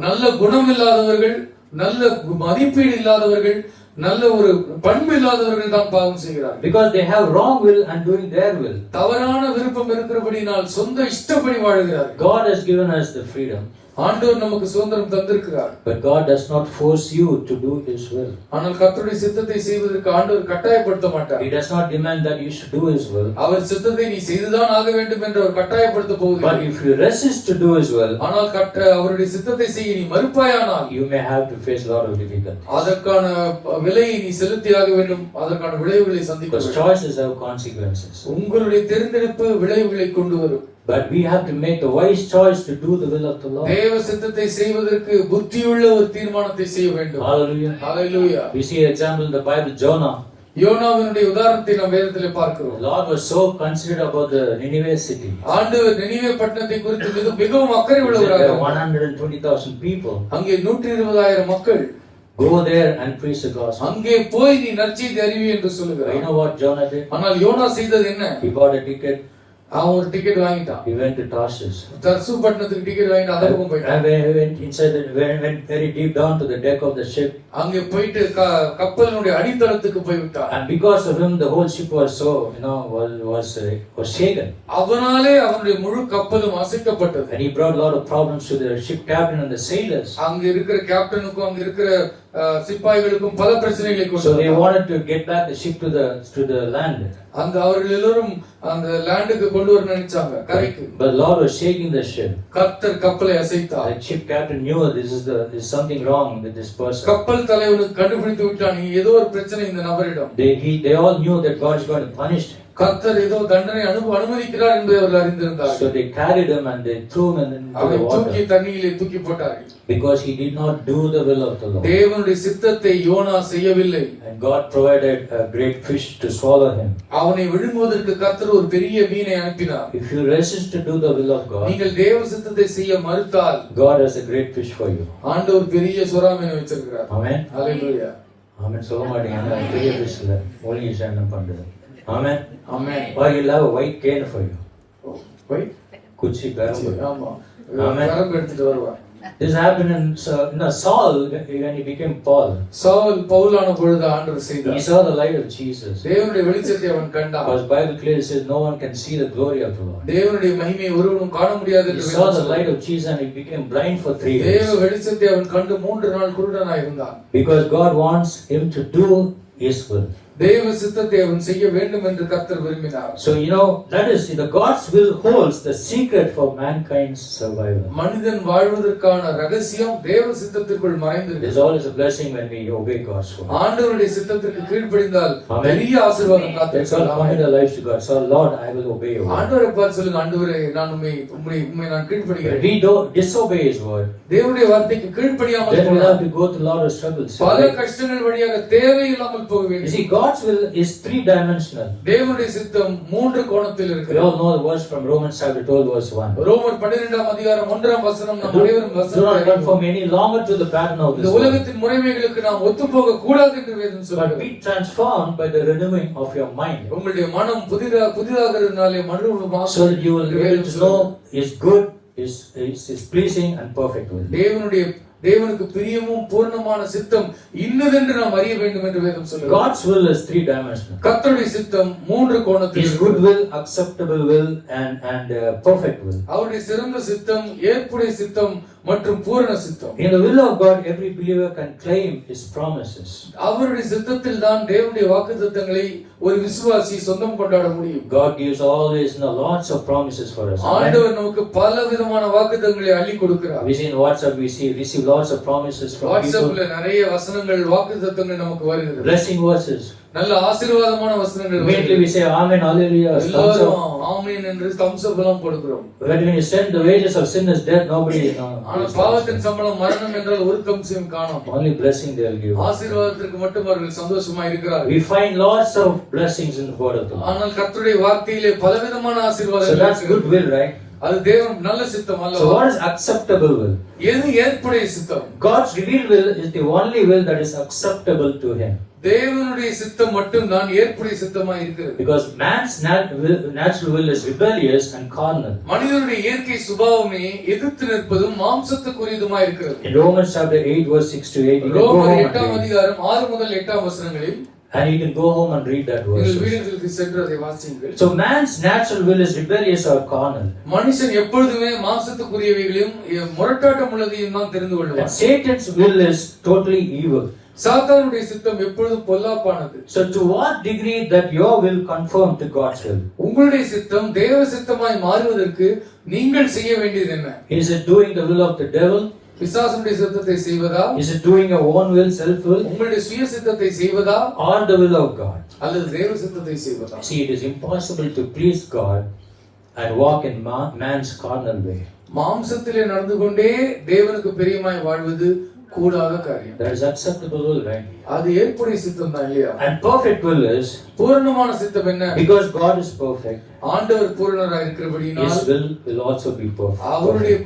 நல்ல குணம் இல்லாதவர்கள், நல்ல மதிப்பீடு இல்லாதவர்கள், நல்ல ஒரு பண்பு இல்லாதவர்கள் தான் பாவம் செய்கிறார்கள். Because they have wrong will and doing their will. தவறான விருப்பம் இருக்கிறபடினால் சொந்த இஷ்டப்படி வாழ்கிறார்கள். God has given us the freedom. ஆண்டவர் நமக்கு சுதந்திரம் தந்திருக்கிறார். But God does not force you to do His will. ஆனால் கர்த்தருடைய சித்தத்தை செய்வதற்கு ஆண்டவர் கட்டாயப்படுத்த மாட்டார். He does not demand that you should do His will. அவர் சித்தத்தை நீ செய்துதான் ஆக வேண்டும் என்று அவர் கட்டாயப்படுத்த போவதில்லை. But if you resist to do His will, ஆனால் அவருடைய சித்தத்தை செய்ய நீ மறுப்பாயானால் you may have to face a lot of difficulties. அதற்கான விலையை நீ செலுத்தியாக வேண்டும், அதற்கான விளைவுகளை சந்திக்க Because வேண்டும். choices have consequences. உங்களுடைய தேர்ந்தெடுப்பு விளைவுகளை கொண்டு வரும். But we have to make the wise choice to do the will of the Lord. தேவ சித்தத்தை செய்வதற்கு புத்தியுள்ள ஒரு தீர்மானத்தை செய்ய வேண்டும். Hallelujah. Hallelujah. We see an example in the Bible, Jonah. யோனாவினுடைய உதாரணத்தை நாம் வேதத்திலே பார்க்கிறோம். The Lord was so considerate about the Nineveh city. ஆண்டவர் நினிவே பட்டணத்தை குறித்து மிகவும் அக்கறை உள்ளவராக There were இருந்தார். 120,000 people. அங்கே 120,000 மக்கள். Go there and preach the gospel. அங்கே போய் நீ நற்செய்தி அறிவி என்று சொல்லுகிறார். You know what Jonah did? ஆனால் யோனா செய்தது என்ன? He bought a ticket. அவன் ஒரு டிக்கெட் வாங்கிட்டான். He went to Tarshish. தர்சு பட்டணத்துக்கு டிக்கெட் வாங்கிட்டு அந்த பக்கம் போயிட்டான். And when he went inside, went very deep down to the deck of the ship. அங்கே போயிட்டு கப்பலினுடைய அடித்தளத்துக்கு போய் விட்டான். And because of him, the whole ship was so, was shaken. அவனாலே அவனுடைய முழு கப்பலும் அசைக்கப்பட்டது. And he brought a lot of problems to the ship captain and the sailors. அங்க இருக்கிற கேப்டனுக்கும் அங்க இருக்கிற சிப்பாய்களுக்கும் பல பிரச்சனைகளை So கொண்டு they wanted to get back the ship to the land. அந்த அவர்கள் எல்லோரும் அந்த லேண்டுக்கு கொண்டு வர நினைச்சாங்க கரைக்கு. But Lord was shaking the ship. கர்த்தர் கப்பலை அசைத்தார். The ship captain knew this is something wrong with this person. கப்பல் தலைவனுக்கு கண்டுபிடித்து விட்டான், ஏதோ ஒரு பிரச்சனை இந்த நபரிடம். They all knew that God is going to punish him. கர்த்தர் ஏதோ தண்டனை அனுமதிக்கிறார் என்பதை அவர்கள் அறிந்திருந்தார்கள். So they carried him and they threw him into the தூக்கி water. தண்ணீரிலே தூக்கி போட்டார்கள். Because he did not do the will of the Lord. தேவனுடைய சித்தத்தை யோனா செய்யவில்லை. And God provided a great fish to swallow him. அவனை விழுங்குவதற்கு கர்த்தர் ஒரு பெரிய மீனை அனுப்பினார். If you resist to do the will of God, நீங்கள் தேவ சித்தத்தை செய்ய மறுத்தால் God has a great fish for you. ஆண்டவர் பெரிய சுறா மீனை வச்சிருக்கிறார். Amen. ஹalleluya. Amen. சொல்ல மாட்டீங்க, பெரிய fish இல்ல, மூலிகை சேனம் பண்றது. Amen. Amen. Or you'll have a white cane for you. Why? குச்சி கரும்பு. ஆமா. Amen. கரும்பு எடுத்துட்டு வருவார். This happened in Saul when he became Paul. Saul பவுலான பொழுது ஆண்டவர் செய்தார். He saw the light of Jesus. தேவனுடைய வெளிச்சத்தை அவன் கண்டான். Because Bible clearly says no one can see the glory of the Lord. தேவனுடைய மகிமையை ஒருவனும் காண முடியாது He என்று saw the light of Jesus and he became blind for 3 தேவ years. வெளிச்சத்தை அவன் கண்டு 3 நாள் குருடனாய் இருந்தான். Because God wants him to do his will. தேவ சித்தத்தை அவன் செய்ய வேண்டும் என்று கர்த்தர் விரும்பினார். So that is the God's will holds the secret for mankind's survival. மனிதன் வாழ்வதற்கான ரகசியம் தேவ சித்தத்திற்குள் மறைந்திருக்கிறது. There's always a blessing when we obey God's word. ஆண்டவருடைய சித்தத்திற்கு கீழ்ப்படிந்தால் பெரிய ஆசீர்வாதம் காத்திருக்கிறது. Commit our lives to God. So Lord, I will obey your word. ஆண்டவரை பார்த்து சொல்லுங்க, ஆண்டவரே நான் உம்மை நான் கீழ்ப்படிகிறேன். We don't disobey his word. தேவனுடைய வார்த்தைக்கு கீழ்ப்படியாமல் Then we போனால் have to go through a lot of struggles. பல கஷ்டங்கள் வழியாக தேவையில்லாமல் போக You வேண்டும். see, God's will is 3-dimensional. தேவனுடைய சித்தம் 3 கோணத்தில் We இருக்கிறது. all know the verse from Romans chapter 12 verse 1. ரோமர் 12ஆம் அதிகாரம் 1ஆம் வசனம் நாம் அனைவரும் Do not வசனத்தை conform any longer to the pattern of this இந்த world, உலகத்தின் முறைமைகளுக்கு நாம் ஒத்துப்போக கூடாது என்று வேதம் but சொல்கிறது. be transformed by the renewing of your mind, உங்களுடைய மனம் புதிதாகிறதுனாலே மறுரூபமாக so that you will be able to know His good, His pleasing and perfect will. தேவனுக்கு பிரியமும் பூர்ணமான சித்தம் இன்னதென்று நாம் அறிய வேண்டும் என்று வேதம் சொல்கிறது. God's will is 3-dimensional. கர்த்தருடைய சித்தம் 3 கோணத்தில் His good will, acceptable will and perfect will. அவருடைய சிறந்த சித்தம், ஏற்புடைய சித்தம் மற்றும் பூரண சித்தம். In the will of God, every believer can claim His promises. அவருடைய சித்தத்தில் தான் தேவனுடைய வாக்குத்தத்தங்களை ஒரு விசுவாசி சொந்தம் கொண்டாட முடியும். God gives always lots of promises for us. ஆண்டவர் நமக்கு பல விதமான வாக்குத்தத்தங்களை அள்ளி கொடுக்கிறார். We see in WhatsApp, we receive lots of promises from people. வாட்ஸ்அப்ல நிறைய வசனங்கள் வாக்குத்தத்தங்கள் நமக்கு வருகிறது. Blessing verses. நல்ல ஆசீர்வாதமான வசனங்கள் Immediately we say Amen, Hallelujah. எல்லாரும் ஆமென் என்று thumbs up எல்லாம் கொடுக்கிறோம். When you said the wages of sin is death, nobody. ஆனா பாவத்தின் சம்பளம் மரணம் என்றால் ஒரு கம்சியம் காணோம். Only blessing they will give. ஆசீர்வாதத்திற்கு மட்டும் அவர்கள் சந்தோஷமா இருக்கிறார்கள். We find lots of blessings in the word of the Lord. ஆனால் கர்த்தருடைய வார்த்தையிலே பலவிதமான So ஆசீர்வாதங்கள் that's good will, right? அது தேவன் நல்ல சித்தம் அல்லவா? So what is acceptable will? எது ஏற்புடைய சித்தம்? God's revealed will is the only will that is acceptable to Him. தேவனுடைய சித்தம் மட்டும் தான் ஏற்புடைய சித்தமாய் இருக்கிறது. Because man's natural will is rebellious and carnal. மனிதனுடைய இயற்கை சுபாவமே எதிர்த்து நிற்பதும் மாம்சத்துக்குரியதுமாய் இருக்கிறது. In Romans chapter 8 verse 6 to 8, ரோமர் 8ஆம் அதிகாரம் 6 முதல் 8ஆம் வசனங்களில் and you can go home and read that verse. நீங்கள் வீடுகளுக்கு சென்று அதை வாசியுங்கள். So man's natural will is rebellious or carnal. மனுஷன் எப்பொழுதுமே மாம்சத்துக்குரியவைகளையும் முரட்டாட்டம் உள்ளதையும் தான் தெரிந்து And கொள்வான். Satan's will is totally evil. சாத்தானுடைய சித்தம் எப்பொழுதும் பொல்லாப்பானது. So to what degree that your will conform to God's will? உங்களுடைய சித்தம் தேவ சித்தமாய் மாறுவதற்கு நீங்கள் செய்ய வேண்டியது என்ன? Is it doing the will of the devil? பிசாசுடைய சித்தத்தை செய்வதா? Is it doing your own will, self will? உங்களுடைய சுய சித்தத்தை செய்வதா? Or the will of God? அல்லது தேவ சித்தத்தை செய்வதா? See, it is impossible to please God and walk in man's carnal way. மாம்சத்திலே நடந்து கொண்டே தேவனுக்கு பிரியமாய் வாழ்வது கூடாத காரியம். That is acceptable will, right? அது ஏற்புடைய சித்தம் தான் இல்லையா? And perfect will is, பூரணமான சித்தம் என்ன? because God is perfect, ஆண்டவர் பூரணராய் இருக்கிறபடியால் His will also be perfect. அவருடைய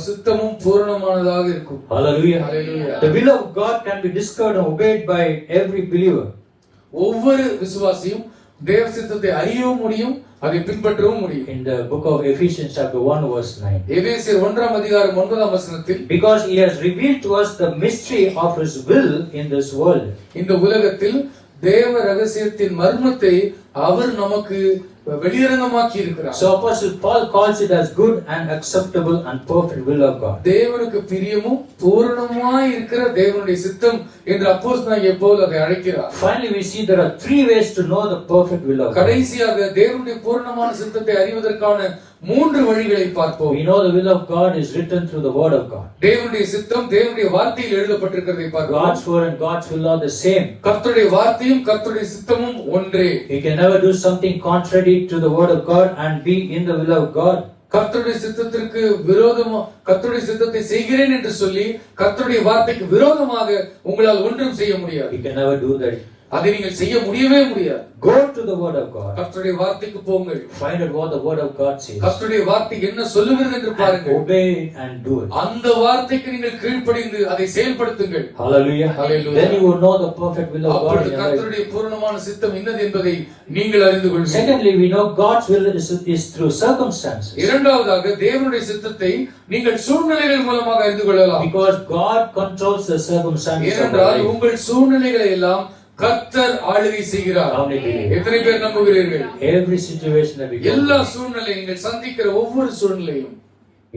சித்தமும் பூரணமானதாக இருக்கும். Hallelujah. Hallelujah. The will of God can be discovered and obeyed by every believer. ஒவ்வொரு விசுவாசியும் தேவ சித்தத்தை அறியவும் முடியும், அதை பின்பற்றவும் முடியும். In the book of Ephesians chapter 1 verse 9. எபேசியர் 1ஆம் அதிகாரம் 9ஆம் வசனத்தில், Because He has revealed to us the mystery of His will in this world. இந்த உலகத்தில் தேவ ரகசியத்தின் மர்மத்தை அவர் நமக்கு வெளியரங்கமாக்கி இருக்கிறார். So Apostle Paul calls it as good and acceptable and perfect will of God. தேவனுக்கு பிரியமும் பூரணமாய் இருக்கிற தேவனுடைய சித்தம் என்று அப்போஸ்தலனாகிய பவுல் அதை அழைக்கிறார். Finally we see there are three ways to know the perfect will of God. கடைசியாக தேவனுடைய பூரணமான சித்தத்தை அறிவதற்கான மூன்று வழிகளை பார்ப்போம். We know the will of God is written through the word of God. தேவனுடைய சித்தம் தேவனுடைய வார்த்தையில் எழுதப்பட்டிருக்கிறதை பார்க்கிறோம். God's word and God's will are the same. கர்த்தருடைய வார்த்தையும் கர்த்தருடைய சித்தமும் ஒன்றே. You can never do something contrary to the word of God and be in the will of God. கர்த்தருடைய சித்தத்திற்கு விரோதமா கர்த்தருடைய சித்தத்தை செய்கிறேன் என்று சொல்லி கர்த்தருடைய வார்த்தைக்கு விரோதமாக உங்களால் ஒன்றும் செய்ய முடியாது. You can never do that. அதை நீங்கள் செய்ய முடியவே முடியாது. Go to the word of God. கர்த்தருடைய வார்த்தைக்கு போங்கள். Find out what the word of God says. கர்த்தருடைய வார்த்தை என்ன சொல்லுகிறது என்று பாருங்கள். Obey it and do it. அந்த வார்த்தைக்கு நீங்கள் கீழ்ப்படிந்து அதை செயல்படுத்துங்கள். Hallelujah. Hallelujah. Then you will know the perfect will of God. அப்பொழுது கர்த்தருடைய பூரணமான சித்தம் என்னது என்பதை நீங்கள் அறிந்து கொள்வீர்கள். Secondly, we know God's will is through circumstances. இரண்டாவதாக தேவனுடைய சித்தத்தை நீங்கள் சூழ்நிலைகள் மூலமாக அறிந்து கொள்ளலாம். Because God controls the circumstances. ஏனென்றால் உங்கள் சூழ்நிலைகளை எல்லாம் கர்த்தர் ஆளுகை செய்கிறார். எத்தனை பேர் நம்புகிறீர்கள்? Every situation that we go எல்லா சூழ்நிலை நீங்கள் சந்திக்கிற ஒவ்வொரு சூழ்நிலையும்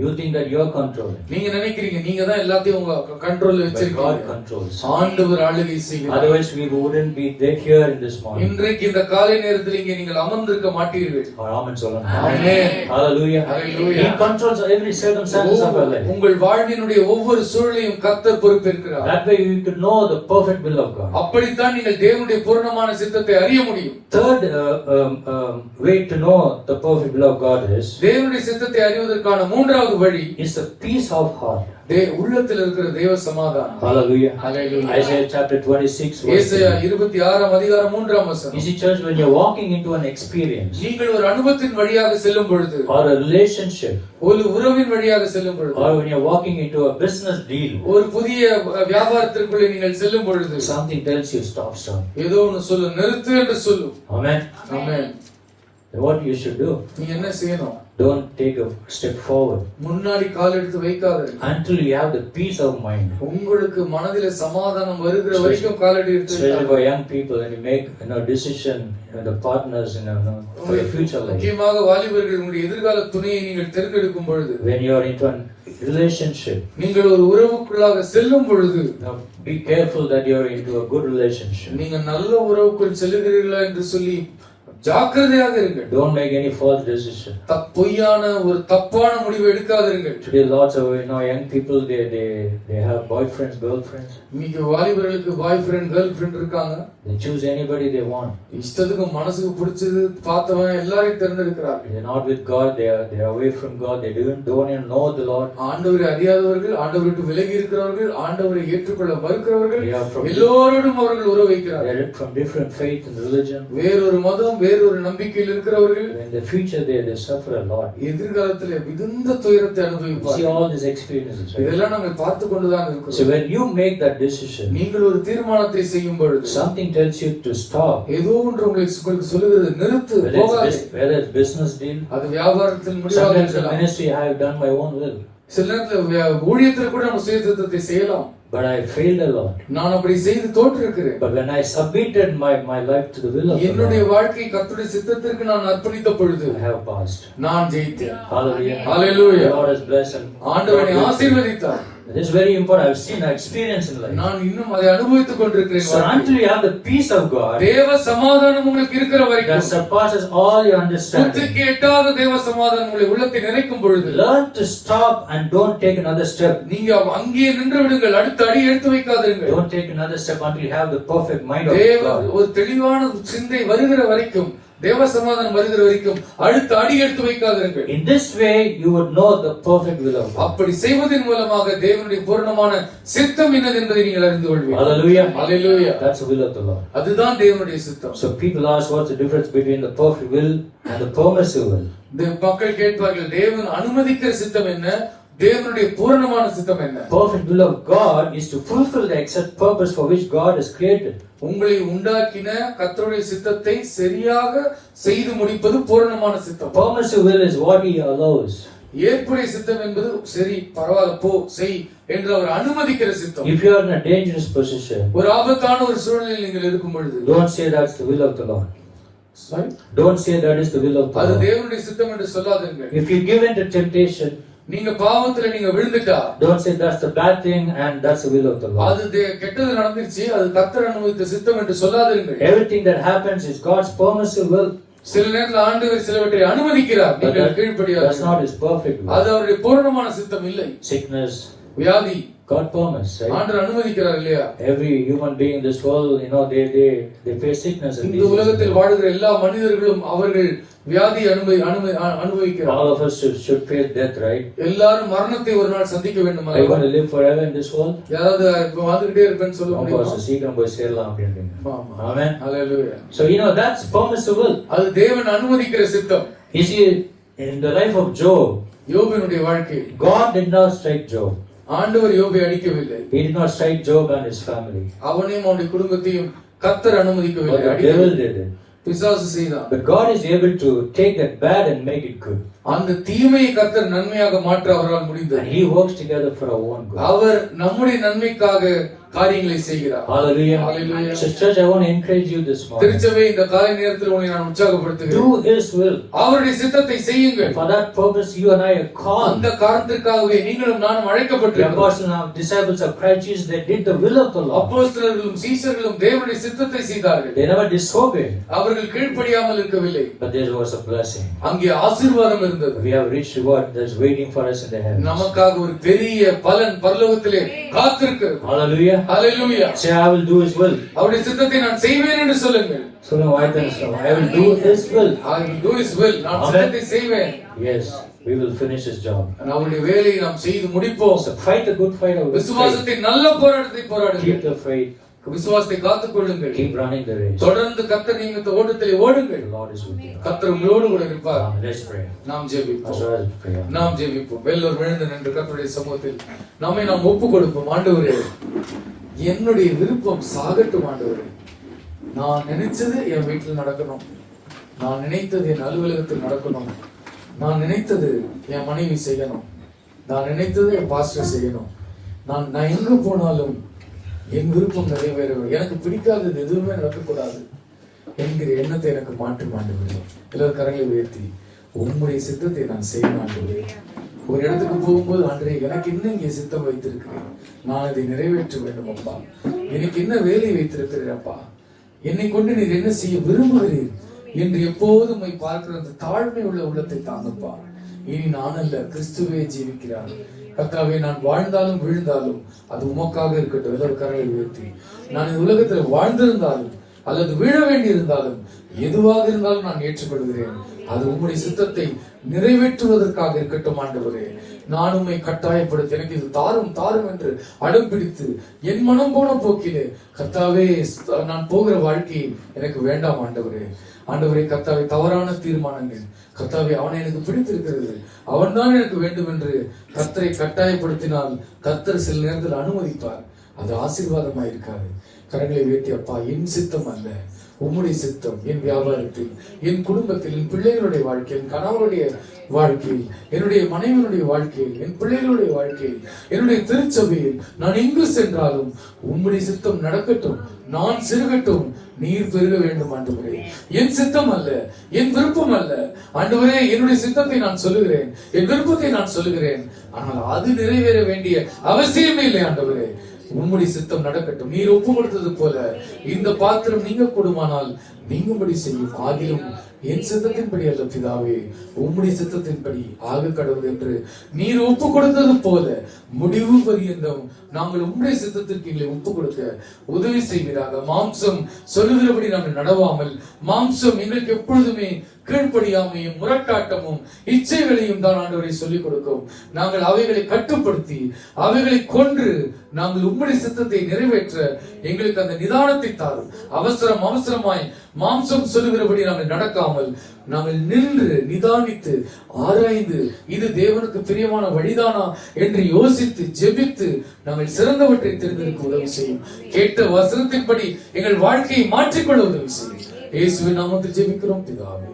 you think that you are controlling. நீங்க நினைக்கிறீங்க நீங்க தான் எல்லாத்தையும் உங்க கண்ட்ரோல்ல God வச்சிருக்கீங்க. controls. ஆண்டவர் ஆளுகை செய்கிறார். Otherwise we wouldn't be there here in this morning. இன்றைக்கு இந்த காலை நேரத்தில் இங்கே நீங்கள் அமர்ந்திருக்க மாட்டீர்கள். Amen சொல்லலாம். ஆமென். Hallelujah. Hallelujah. He controls every circumstances of our life. உங்கள் வாழ்வினுடைய ஒவ்வொரு சூழலையும் கர்த்தர் பொறுப்பேற்கிறார். That way you could know the perfect will of God. அப்படித்தான் நீங்கள் தேவனுடைய பூரணமான சித்தத்தை அறிய முடியும். Third way to know the perfect will of God is தேவனுடைய சித்தத்தை அறிவதற்கான மூன்றாவது வழி is the peace of heart. உள்ளத்தில் இருக்கிற தேவ சமாதானம். Hallelujah. Hallelujah. Isaiah chapter 26 verse ஏசாயா 26 அதிகாரம் 3 வசனம். You see church, when you're walking into an experience நீங்கள் ஒரு அனுபவத்தின் வழியாக செல்லும் பொழுது or a relationship ஒரு உறவின் வழியாக செல்லும் பொழுது or when you're walking into a business deal, ஒரு புதிய வியாபாரத்திற்குள்ளே நீங்கள் செல்லும் பொழுது something tells you stop. ஏதோ ஒன்னு சொல்லு, நிறுத்து என்று சொல்லும். Amen. Amen. What you should do? நீ என்ன செய்யணும்? Don't take a step forward முன்னாடி கால் எடுத்து வைக்காதீர்கள் until you have the peace of mind. உங்களுக்கு மனதிலே சமாதானம் வருகிற வரைக்கும் காலடி எடுத்து Especially for young people, when you make decision, the partners for your future life. முக்கியமாக வாலிபர்கள் உங்களுடைய எதிர்கால துணையை நீங்கள் தேர்ந்தெடுக்கும் பொழுது, When you are into a relationship, நீங்கள் ஒரு உறவுக்குள்ளாக செல்லும் பொழுது, be careful that you are into a good relationship. நீங்க நல்ல உறவுக்குள் செல்லுகிறீர்களா என்று சொல்லி ஜாக்கிரதையாக இருங்கள். Don't make any false decision. பொய்யான ஒரு தப்பான முடிவு எடுக்காதீர்கள். Today lots of young people they have boyfriends, girlfriends. இன்னைக்கு வாலிபர்களுக்கு பாய் ஃப்ரெண்ட் கேர்ள் ஃப்ரெண்ட் இருக்காங்க. They choose anybody they want. இஷ்டத்துக்கு மனசுக்கு பிடிச்சது பார்த்தவன் எல்லாரையும் தேர்ந்தெடுக்கிறார்கள். They are not with God. They are away from God. They don't even know the Lord. ஆண்டவரை அறியாதவர்கள், ஆண்டவரை விட்டு விலகி இருக்கிறவர்கள், ஆண்டவரை ஏற்றுக்கொள்ள மறுக்கிறவர்கள், எல்லோரோடும் அவர்கள் உறவு வைக்கிறார்கள். They are from different faith and religion. வேறொரு மதம், வேறொரு நம்பிக்கையில் இருக்கிறவர்கள். In the future they suffer a lot. எதிர்காலத்திலே மிகுந்த துயரத்தை அனுபவிப்பார்கள். See all these experiences. இதெல்லாம் நாங்கள் பார்த்து கொண்டுதான் இருக்கிறோம். So when you make that decision, நீங்கள் ஒரு தீர்மானத்தை செய்யும் பொழுது, something tells you to stop. ஏதோ ஒன்று உங்களுக்கு சொல்லுகிறது நிறுத்து, போகாதே. Whether it's business deal, அது வியாபாரத்தின் முடிவாக sometimes in இருக்கலாம். ministry I have done my own will. சில நேரத்தில் ஊழியத்தில் கூட நம்ம சுயசித்தத்தை செய்யலாம். But I failed a lot. நான் அப்படி செய்து தோற்றிருக்கிறேன். But when I submitted my life to the will of என்னுடைய God, வாழ்க்கை கர்த்தருடைய சித்தத்திற்கு நான் அர்ப்பணித்த பொழுது I have passed. நான் ஜெயித்தேன். Hallelujah. Hallelujah. God has blessed and ஆண்டவர் என்னை ஆசீர்வதித்தார். It is very important. I've seen an experience in life. நான் இன்னும் அதை அனுபவித்துக் கொண்டிருக்கிறேன். So until you have the peace of God, தேவ சமாதானம் உங்களுக்கு இருக்கிற that வரைக்கும், surpasses all your understanding, புத்திக்கு எட்டாத தேவ சமாதானம் உங்களை உள்ளத்தை நிறைக்கும் பொழுது, learn to stop and don't take another step. நீங்க அங்கே நின்று விடுங்கள், அடுத்த அடி எடுத்து வைக்காதீர்கள். Don't take another step until you have the perfect mind of தேவ God. ஒரு தெளிவான சிந்தை வருகிற வரைக்கும், தேவ சமாதானம் வருகிற வரைக்கும் அடுத்த அடி எடுத்து வைக்காதீர்கள். In this way you would know the perfect will of God. அப்படி செய்வதன் மூலமாக தேவனுடைய பூரணமான சித்தம் என்னது என்பதை நீங்கள் அறிந்து கொள்வீர்கள். Hallelujah. Hallelujah. That's the will of the Lord. அதுதான் தேவனுடைய சித்தம். So people ask, what's the difference between the perfect will and the permissive will? மக்கள் கேட்பார்கள், தேவன் அனுமதிக்கிற சித்தம் என்ன, தேவனுடைய பூரணமான சித்தம் என்ன? Perfect will of God is to fulfill the exact purpose for which God has created. உங்களை உண்டாக்கின கர்த்தருடைய சித்தத்தை சரியாக செய்து முடிப்பது பூரணமான சித்தம். Permissive will is what He allows. ஏற்புடைய சித்தம் என்பது சரி பரவாயில்ல போ செய் என்று அவர் அனுமதிக்கிற சித்தம். If you are in a dangerous position, ஒரு ஆபத்தான ஒரு சூழ்நிலையில் நீங்கள் இருக்கும் பொழுது, don't say that's the will of the Lord. Sorry? Don't say that is the will of the அது Lord. தேவனுடைய சித்தம் என்று சொல்லாதீர்கள். If you give in to temptation, நீங்க பாவத்துல நீங்க விழுந்துட்டா, don't say that's the bad thing and that's the will of the Lord. அது கெட்டது நடந்துச்சு அது கர்த்தர் அனுமதித்த சித்தம் என்று சொல்லாதீர்கள். Everything that happens is God's permissive will. சில நேரத்தில் ஆண்டவர் சிலவற்றை அனுமதிக்கிறார், நீங்கள் கீழ்ப்படியாதீர்கள். That's not his perfect will. அது அவருடைய பூரணமான சித்தம் இல்லை. Sickness, வியாதி, God permits, right? ஆண்டவர் அனுமதிக்கிறார் இல்லையா? Every human being in this world, they face sickness and இந்த உலகத்தில் disease. வாழ்கிற எல்லா மனிதர்களும் அவர்கள் வியாதி அனுபவிக்கிறார். All of us should face death, right? எல்லாரும் மரணத்தை ஒரு நாள் சந்திக்க வேண்டும். Are you going to live forever in this world? யாராவது வாழ்ந்துகிட்டே இருப்பேன்னு சொல்ல முடியுமா? சீக்கிரம் போய் சேரலாம் அப்படின்றீங்க. Amen. Hallelujah. So that's permissible. அது தேவன் அனுமதிக்கிற சித்தம். You see, in the life of Job, யோபினுடைய வாழ்க்கையில் God did not strike Job. ஆண்டவர் யோபை அடிக்கவில்லை. He did not strike Job and his family. அவனையும் அவனுடைய குடும்பத்தையும் கர்த்தர் அனுமதிக்கவில்லை. But the devil did it. பிசாசு செய்தான். But God is able to take that bad and make it good. அந்த தீமையை கர்த்தர் நன்மையாக மாற்ற அவரால் முடிந்தது. And he works together for our own good. அவர் நம்முடைய நன்மைக்காக காரியங்களை செய்கிறார். Hallelujah. Hallelujah. So church, I want to encourage you this morning. திருச்சபை இந்த காலை நேரத்தில் உங்களை நான் உற்சாகப்படுத்துகிறேன். Do his will. அவருடைய சித்தத்தை செய்யுங்கள். For that purpose you and I are called. அந்த காரணத்திற்காகவே நீங்களும் நானும் அழைக்கப்பட்டிருக்கிறோம். The apostles and disciples of Christ Jesus, they did the will of the Lord. அப்போஸ்தலர்களும் சீஷர்களும் தேவனுடைய சித்தத்தை செய்தார்கள். They never disobeyed. அவர்கள் கீழ்ப்படியாமல் இருக்கவில்லை. But there was a blessing. அங்கே ஆசீர்வாதம் இருந்தது. We have rich reward that's waiting for us in the heavens. நமக்காக ஒரு பெரிய பலன் பரலோகத்திலே காத்திருக்கிறது. Hallelujah. Hallelujah. Say, I will do his will. அவருடைய சித்தத்தை நான் செய்வேன் என்று சொல்லுங்கள். சொல்லுங்க வாய்தான் சொல்லுங்க. I will do his will. I will do his will. நான் சித்தத்தை செய்வேன். Yes, we will finish his job. அவருடைய வேலையை நாம் செய்து முடிப்போம். So fight the good fight of faith. விசுவாசத்தின் நல்ல போராட்டத்தை போராடுங்கள். Keep the faith. விசுவாசத்தை காத்துக் கொள்ளுங்கள். Keep running the race. தொடர்ந்து கர்த்தர் நியமித்த ஓட்டத்திலே ஓடுங்கள். The Lord is with you. கர்த்தர் உங்களோடு கூட இருப்பார். Let's pray. நாம் ஜெபிப்போம். Let's pray. நாம் ஜெபிப்போம். எல்லோரும் எழுந்து நின்று கர்த்தருடைய சமூகத்தில் நம்மை நாம் ஒப்புக் கொடுப்போம். ஆண்டவரே, என்னுடைய விருப்பம் சாகட்டும் ஆண்டவரே. நான் நினைச்சது என் வீட்டில் நடக்கணும். நான் நினைத்தது என் அலுவலகத்தில் நடக்கணும். நான் நினைத்தது என் மனைவி செய்யணும். நான் நினைத்தது என் பாஸ்டர் செய்யணும். நான் எங்க போனாலும் என் விருப்பம் நிறைவேற, எனக்கு பிடிக்காதது எதுவுமே நடக்கக்கூடாது என்கிற எண்ணத்தை எனக்கு மாற்று ஆண்டவரே. எல்லாரும் கரங்களை உயர்த்தி உம்முடைய சித்தத்தை நான் செய்யணும் ஆண்டவரே. ஒரு இடத்துக்கு போகும்போது ஆண்டவரே, எனக்கு என்ன இங்கே சித்தம் வைத்திருக்கிறேன், நான் அதை நிறைவேற்ற வேண்டும் அப்பா. எனக்கு என்ன வேலை வைத்திருக்கிறேன் அப்பா, என்னை கொண்டு நீர் என்ன செய்ய விரும்புகிறீர் என்று எப்போதும் பார்க்கிற அந்த தாழ்மை உள்ள உள்ளத்தை தாங்கப்பா. இனி நான் அல்ல, கிறிஸ்துவே ஜீவிக்கிறார். கர்த்தாவே, நான் வாழ்ந்தாலும் விழுந்தாலும் அது உமக்காக இருக்கட்டும். எல்லாரும் கரங்களை உயர்த்தி, நான் இந்த உலகத்தில் வாழ்ந்திருந்தாலும் அல்லது வீழ வேண்டி இருந்தாலும் எதுவாக இருந்தாலும் நான் ஏற்றுக்கொள்கிறேன். அது உம்முடைய சித்தத்தை நிறைவேற்றுவதற்காக இருக்கட்டும் ஆண்டவரே. நான் உம்மை கட்டாயப்படுத்தி எனக்கு இது தாரும் தாரும் என்று அடம் பிடித்து என் மனம் போன போக்கிலே கர்த்தாவே நான் போகிற வாழ்க்கை எனக்கு வேண்டாம் ஆண்டவரே. ஆண்டவரே கர்த்தாவே, தவறான தீர்மானங்கள் கர்த்தாவே, அவனை எனக்கு பிடித்திருக்கிறது, அவன் தான் எனக்கு வேண்டும் என்று கர்த்தரை கட்டாயப்படுத்தினால் கர்த்தர் சில நேரத்தில் அனுமதிப்பார். அது ஆசீர்வாதமாக இருக்காது. கரங்களை உயர்த்தி, அப்பா, என் சித்தம் அல்ல, உம்முடைய சித்தம் என் வியாபாரத்தில், என் குடும்பத்தில், என் பிள்ளைகளுடைய வாழ்க்கையில், என் கணவருடைய வாழ்க்கையில், என்னுடைய மனைவியுடைய வாழ்க்கையில், என் பிள்ளைகளுடைய வாழ்க்கையில், என்னுடைய திருச்சபையில் நான் எங்கு சென்றாலும் உம்முடைய சித்தம் நடக்கட்டும். நான் சிறுகட்டும், நீர் பெருக வேண்டும் ஆண்டவரே. என் சித்தம் அல்ல, என் விருப்பம் அல்ல ஆண்டவரே. என்னுடைய சித்தத்தை நான் சொல்லுகிறேன், என் விருப்பத்தை நான் சொல்லுகிறேன். ஆனால் அது நிறைவேற வேண்டிய அவசியமே இல்லை ஆண்டவரே. உம்முடைய சித்தம் நடக்கட்டும். நீர் ஒப்பு கொடுத்தது போல இந்த பாத்திரம் நீங்க கூடுமானால் நீங்கும்படி செய்யும். ஆகிலும் என் சித்தத்தின்படி அல்ல பிதாவே, உம்முடைய சித்தத்தின்படி ஆக கடவுள் என்று நீர் ஒப்பு கொடுத்தது போல முடிவு பரியந்தம் நாங்கள் உம்முடைய சித்தத்திற்கு எங்களை ஒப்பு கொடுக்க உதவி செய்வீராக. மாம்சம் சொல்லுகிறபடி நாங்கள் நடவாமல், மாம்சம் எங்களுக்கு எப்பொழுதுமே கீழ்ப்படியாமையும் முரட்டாட்டமும் இச்சைகளையும் தான் ஆண்டவரை சொல்லிக் கொடுக்கும். நாங்கள் அவைகளை கட்டுப்படுத்தி அவைகளை கொன்று நாங்கள் உம்முடைய சித்தத்தை நிறைவேற்ற எங்களுக்கு அந்த நிதானத்தை தாரும். அவசரமாய் மாம்சம் சொல்லுகிறபடி நாங்கள் நடக்காமல் நாங்கள் நின்று நிதானித்து ஆராய்ந்து இது தேவனுக்கு பிரியமான வழிதானா என்று யோசித்து ஜெபித்து நாங்கள் சிறந்தவற்றை தெரிந்திருக்க உதவி செய்யும். கேட்ட வசனத்தின்படி எங்கள் வாழ்க்கையை மாற்றிக்கொள்ள உதவி செய்யும். இயேசுவின் நாமத்தில் ஜெபிக்கிறோம் பிதாவே.